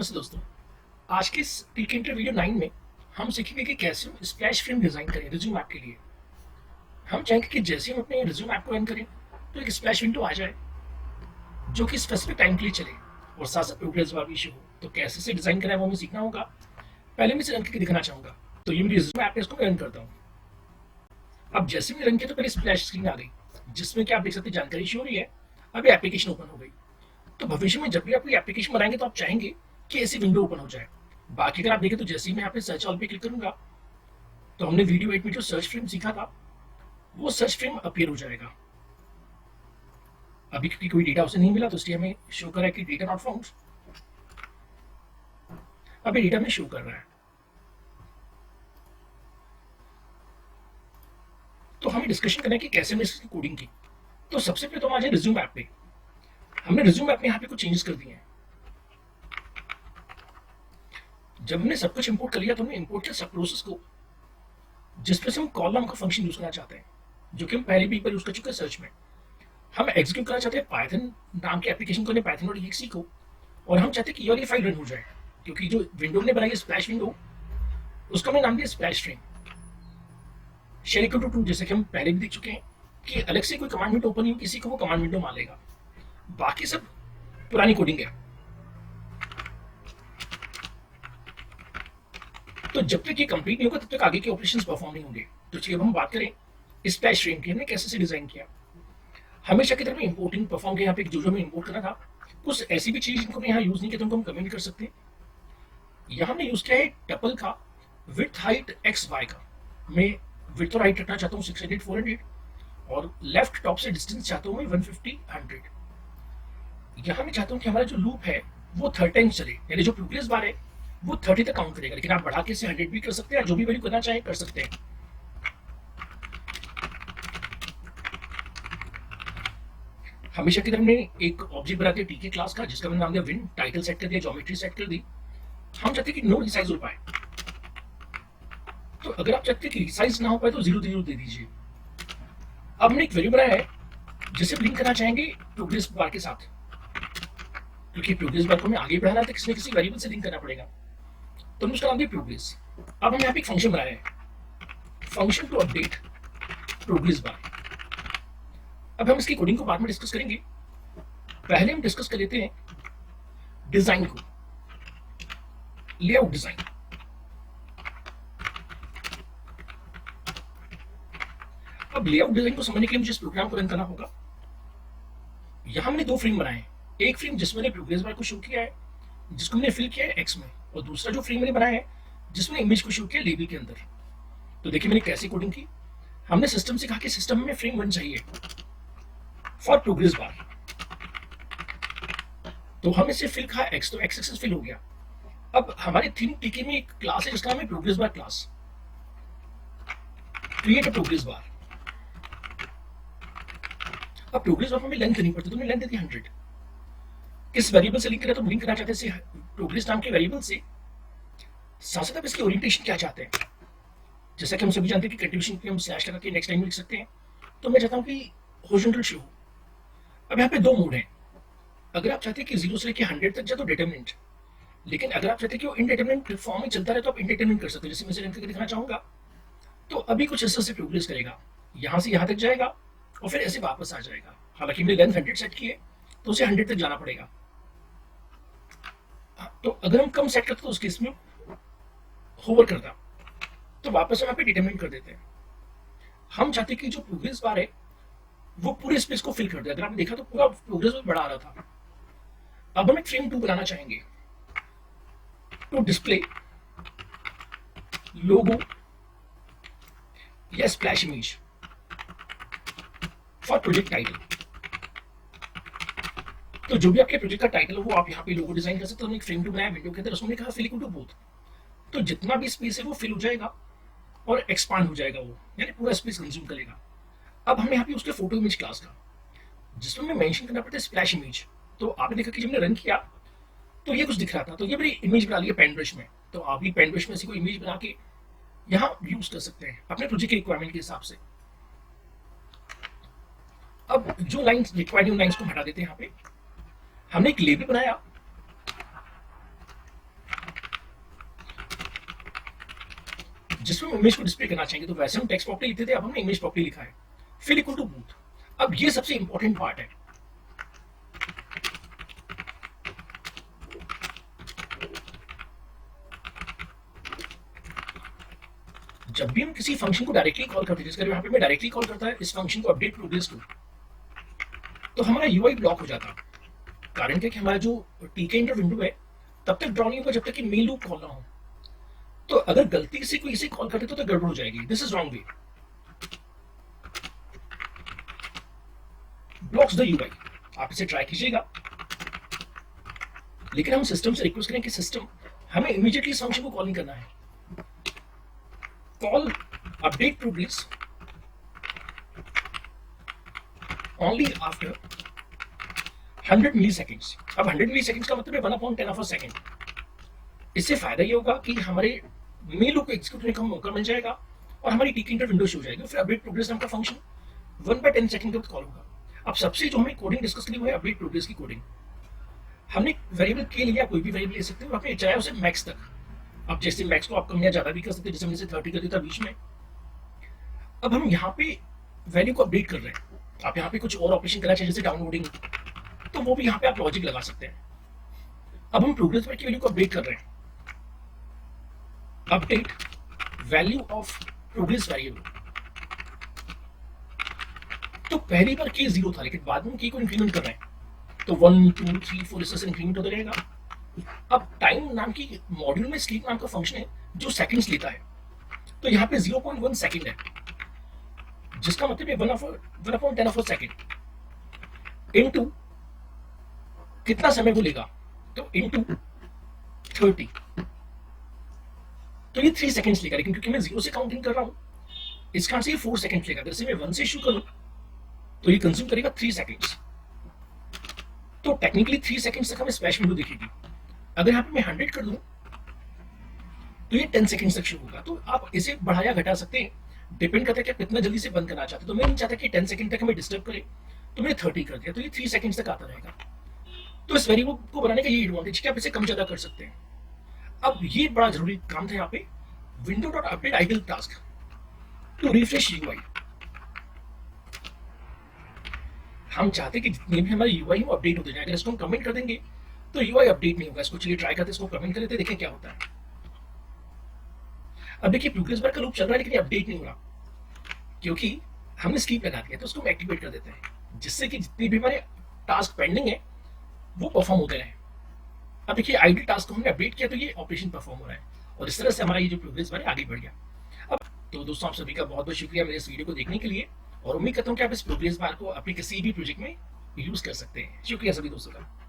नमस्ते दोस्तों। आज के इस टीकेंटर वीडियो 9 में हम सीखेंगे कि कैसे हम स्प्लैश फिल्म डिजाइन करें रिज्यूम ऐप के लिए। हम चाहेंगे कि जैसे हम अपने रिज्यूम ऐप को रन करें तो एक स्प्लैश विंडो आ जाए जो कि स्पेसिफिक टाइम के लिए चले और साथ साथ प्रोग्रेस बार भी शो हो। तो कैसे से डिजाइन करना है वो हमें सीखना होगा। पहले मैं इसे रन करके दिखाना चाहूंगा। तो ये मेरी रिज्यूम ऐप है, इसको मैं रन करता हूँ। अब जैसे मैं रन किया तो पहले स्प्लैश स्क्रीन आ गई जिसमें कि आप देख सकते हैं जानकारी शो हो रही है। अभी एप्लीकेशन ओपन हो गई। तो भविष्य में जब भी आप कोई एप्लीकेशन बनाएंगे तो आप चाहेंगे कि ऐसी विंडो ओपन हो जाए। बाकी अगर आप देखें तो जैसे ही मैं यहाँ पे सर्च ऑल पे क्लिक करूंगा तो हमने वीडियो 8 में जो सर्च फ्रेम सीखा था वो सर्च फ्रेम अपीयर हो जाएगा। अभी क्योंकि कोई डेटा उसे नहीं मिला तो इसलिए हमें शो कर रहा है कि डेटा नॉट फाउंड। अभी डेटा में शो कर रहा है। तो हमें डिस्कशन करना है कि कैसे हमने इसकी कोडिंग की। तो सबसे पहले तो हम आ जाए रिज्यूम ऐप पे। हमने रिज्यूम ऐप में यहाँ पे कुछ चेंजेस कर दिए हैं। जब हमने सब कुछ इंपोर्ट कर लिया तो हमने इंपोर्ट किया सब प्रोसेस को जिसपे से हम कॉल नाम का फंक्शन यूज करना चाहते हैं जो कि हम पहले भी एक बार यूज कर चुके हैं सर्च में। हम एग्जीक्यूट करना चाहते हैं पाइथन नाम के एप्लीकेशन को पाइथन और एक्सी को, और हम चाहते हैं कि ये फाइल रन हो जाए क्योंकि जो विंडो ने बनाई है स्प्लैश विंडो उसका हमने नाम दिया splash stream share equal to 2। जैसे कि हम पहले भी देख चुके हैं कि अलग से कोई कमांड विंडो ओपन हो किसी को वो कमांड विंडो मान लेगा। बाकी सब पुरानी कोडिंग है। तो जब तक ये कंप्लीट नहीं होगा तब तक आगे के ऑपरेशंस परफॉर्म नहीं होंगे। तो चलिए अब हम बात करें स्प्लैश स्ट्रीम की हमने कैसे से डिजाइन किया। हमेशा की तरह इंपोर्टिंग परफॉर्म किया। यहाँ पे जो हमें इंपोर्ट करना था कुछ ऐसी भी चीज जिनको यहाँ यूज नहीं किया तो उनको हम कमेंट कर सकते हैं। यहाँ हमने यूज किया है टपल का विड्थ हाइट एक्स वाई का। मैं विड्थ और हाइट रखना चाहता हूँ 600 400 और लेफ्ट टॉप से डिस्टेंस चाहता हूँ मैं 150 100। यहाँ मैं चाहता हूँ कि हमारा जो लूप है वो 3 टाइम्स चले, यानी जो प्रोग्रेस बार है वो 30 तक काउंट करेगा, लेकिन आप बढ़ा के इसे 100 भी कर सकते हैं, जो भी वैल्यू करना चाहे कर सकते हैं। हमेशा की तरह हमने एक ऑब्जेक्ट बनाते हैं टीके क्लास का जिसका मैंने नाम दिया विन, टाइटल सेट कर दिया, ज्योमेट्री सेट कर दी। हम चाहते हैं कि नो रिसाइज हो पाए। तो अगर आप चाहते हैं कि रिसाइज ना हो पाए तो 0 दे दीजिए। अब हमने एक वैल्यू बनाया है जिसे लिंक करना चाहेंगे प्रोग्रेस बार के साथ, क्योंकि प्रोग्रेस बार को हमें आगे बढ़ाना है तो किसी न किसी वेरिएबल से लिंक करना पड़ेगा। तो हमने उसका नाम दिया प्रोग्रेस। अब हम यहाँ पे एक फंक्शन बनाया है, function to update progress bar. अब हम इसकी कोडिंग को बाद में डिस्कस करेंगे। पहले हम डिस्कस कर लेते हैं डिजाइन को, लेआउट डिजाइन। अब लेआउट डिजाइन को समझने के लिए मुझे इस प्रोग्राम को रन करना होगा। यहां हमने 2 फ्रेम बनाए हैं। एक फ्रेम जिसमें मैंने प्रोग्रेस बार को शो किया है जिसको मैंने फिल किया है एक्स में, और दूसरा जो फ्रेम मैंने बनाया है जिसमें इमेज को शो किया लेबल के अंदर। तो देखिए मैंने कैसे कोडिंग की। हमने सिस्टम से कहा कि सिस्टम में फ्रेम 1 चाहिए फॉर प्रोग्रेस बार, तो हम इसे फिल कहा एक्स, तो एक्स एक्सेस फिल हो गया। अब हमारे थीम टीके में एक क्लास है जिसका नाम है progress bar class. Create a progress bar. अब प्रोग्रेस बार हमें लेंथ नहीं पड़ती तो मैंने लेंथ दे दी 100। किस वेरिएबल से लिंक करें तो लिंक करना चाहते हैं प्रोग्रेस नाम के वेरिएबल से। साथ साथ आप इसकी ओरिएंटेशन क्या चाहते हैं, जैसा कि हम सभी जानते हैं कि कंट्रीब्यूशन पे हम स्लैश लगा के नेक्स्ट लाइन में लिख सकते हैं। तो मैं चाहता हूं कि हॉरिजॉन्टल शो हो। अब यहाँ पे 2 मोड हैं। अगर आप चाहते हैं कि 0 से लेकर 100 तक जाए तो डिटरमिनेंट, लेकिन अगर आप चाहते हैं कि वो इनडिटरमिनेंट फॉर्म में चलता रहे तो आप इंडिटरमिनेंट कर सकते हो। जैसे मैं इसे रन करके दिखाना चाहूंगा तो अभी कुछ ऐसा से प्रोग्रेस करेगा, यहाँ से यहाँ तक जाएगा और फिर ऐसे वापस आ जाएगा। हालांकि मैंने लेंथ 100 सेट की है तो उसे 100 तक जाना पड़ेगा। तो अगर हम कम सेट करते तो उस केस में होवर करता तो वापस हम यहाँ पे डिटरमिनेट कर देते हैं। हम चाहते हैं कि जो प्रोग्रेस बार है वो पूरे स्पेस को फिल कर दे। अगर आपने देखा तो पूरा प्रोग्रेस बार बड़ा आ रहा था। अब हम एक फ्रेम 2 बनाना चाहेंगे टू डिस्प्ले लोगो या splash image for project title. तो जो भी आपके प्रोजेक्ट का टाइटल हो वो आप यहाँ पे लोगो डिजाइन कर सकते हो। हमने एक फ्रेम 2 बनाया विंडो के अंदर, उसमें कहा फिल इक्वल टू बोथ। तो जितना भी स्पेस है वो फिल हो जाएगा और एक्सपांड हो जाएगा, वो यानी पूरा स्पेस कंज्यूम करेगा। अब हमें यहाँ पे उसके फोटो इमेज क्लास का जिसमें हमें मेंशन करना पड़ता है स्प्लैश इमेज। तो आपने देखा कि जब मैंने रन किया तो ये कुछ दिख रहा था, तो ये मेरी इमेज बना लिया पेन ब्रश में। तो आप भी पेन ब्रश में ऐसी कोई इमेज बना के यहाँ यूज कर सकते हैं अपने प्रोजेक्ट के रिक्वायरमेंट के हिसाब से। अब जो लाइंस रिक्वायर्ड उन लाइंस को हटा देते हैं। यहाँ पे हमने एक लेबल बनाया जिसमें हम इमेज को डिस्प्ले करना चाहेंगे, तो वैसे हम टेक्स्ट प्रॉपर्टी लिखते थे, अब हमने इमेज प्रॉपर्टी लिखा है, फिर इक्वल टू बूथ। अब ये सबसे इंपॉर्टेंट पार्ट है। जब भी हम किसी फंक्शन को डायरेक्टली कॉल करते हैं, जैसे यहाँ पे मैं डायरेक्टली कॉल करता है इस फंक्शन को अपडेट प्रोग्रेस टू, तो हमारा यूआई ब्लॉक हो जाता। कारण क्या कि हमारा जो टीके इंटर विंडो है तब तक ड्रॉ नहीं होगा जब तक कि मेन लूप कॉल ना हो। तो अगर गलती से कोई इसे कॉल कर देता तो गड़बड़ हो जाएगी। This is wrong way, blocks the UI. आप इसे ट्राई कीजिएगा, लेकिन हम सिस्टम से रिक्वेस्ट करें कि सिस्टम हमें इमीडिएटली इस फंक्शन को कॉल नहीं करना है। Call update progress only after 100 मिली सेकेंड्स। अब 100 मिली सेकेंड्स का मतलब है 1/10 ऑफ अ सेकेंड। इससे फायदा ये होगा कि हमारे मेल लूप को एग्जीक्यूट करने का मौका मिल जाएगा और हमारी टीक इंटर विंडो शो हो जाएगी। फिर अपडेट प्रोग्रेस नाम का फंक्शन 1/10 सेकंड के बाद कॉल होगा। अब सबसे जो हमें कोडिंग डिस्कस करनी है वो है अपडेट प्रोग्रेस की कोडिंग। हमने वेरिएबल के लिया, कोई भी वेरिएबल ले सकते हो, आपने चाहे उसे मैक्स तक। अब जैसे मैक्स को आप कम या ज्यादा भी कर सकते हैं, जैसे हमने 30 कर दिया था बीच में। अब हम यहाँ पे वैल्यू को अपडेट कर रहे हैं। आप यहाँ पे कुछ और ऑपरेशन करना चाहिए जैसे डाउनलोडिंग, तो वो भी यहाँ पे आप लॉजिक लगा सकते हैं। अब हम प्रोग्रेस बार की वैल्यू को अपडेट कर रहे हैं। Update value of progress variable. तो पहली बार की 0 था, लेकिन बाद में की को इंक्रीमेंट कर रहे हैं, तो 1 2 3 4 इस इंक्रीमेंट होता रहेगा। अब टाइम नाम की मॉड्यूल में स्लीप नाम का फंक्शन है जो सेकंड्स लेता है, तो यहाँ पे 0.1 सेकंड है, जिसका मतलब है 1/10 ऑफ अ सेकंड इनटू कितना समय वो लेगा, तो इनटू 30, तो ये 3 सेकंड्स लेगा। लेकिन क्योंकि मैं 0 से काउंटिंग कर रहा हूं, इसका आंसर ये 4 सेकंड्स लेगा। जैसे मैं 1 से शुरू करूं तो ये कंज्यूम करेगा 3 सेकंड्स। तो टेक्निकली 3 सेकंड्स तक हमें स्प्लैश विंडो दिखेगी। अगर यहाँ पे मैं 100 कर दूं तो ये 10 सेकंड्स तक शुरू होगा। तो आप इसे बढ़ाया घटा सकते हैं, डिपेंड करता है कि आप कितना जल्दी से बंद करना चाहते हैं। तो मैं नहीं चाहता कि 10 सेकंड तक हमें डिस्टर्ब करे, तो मैंने 30 कर दिया, तो ये 3 सेकंड्स तक आता रहेगा। तो इस वेरिएबल को बनाने का ये एडवांटेज कि आप इसे कम ज्यादा कर सकते हैं। अब ये बड़ा जरूरी काम था यहाँ पे, window dot update idle task to refresh UI. हम चाहते कि जितने भी हमारे यूआई वो अपडेट होते जाए। अगर इसको हम कमेंट कर देंगे तो यूआई अपडेट नहीं होगा। इसको चलिए ट्राई करते हैं, इसको कमेंट कर देते, देखें क्या होता है। अब देखिए प्रोग्रेस बार का लूप चल रहा है लेकिन अपडेट नहीं हो रहा, क्योंकि हमने स्लीप लगा दिया। तो उसको एक्टिवेट कर देते हैं, जिससे कि जितनी भी हमारे टास्क पेंडिंग है वो परफॉर्म होते रहे। अब देखिए आइडल टास्क को हमने अपडेट किया तो ये ऑपरेशन परफॉर्म हो रहा है, और इस तरह से हमारा ये जो प्रोग्रेस बार है आगे बढ़ गया। अब तो दोस्तों आप सभी का बहुत बहुत शुक्रिया मेरे इस वीडियो को देखने के लिए, और उम्मीद करता हूँ कि आप इस प्रोग्रेस बार को अपने किसी भी प्रोजेक्ट में यूज कर सकते हैं। शुक्रिया सभी दोस्तों का।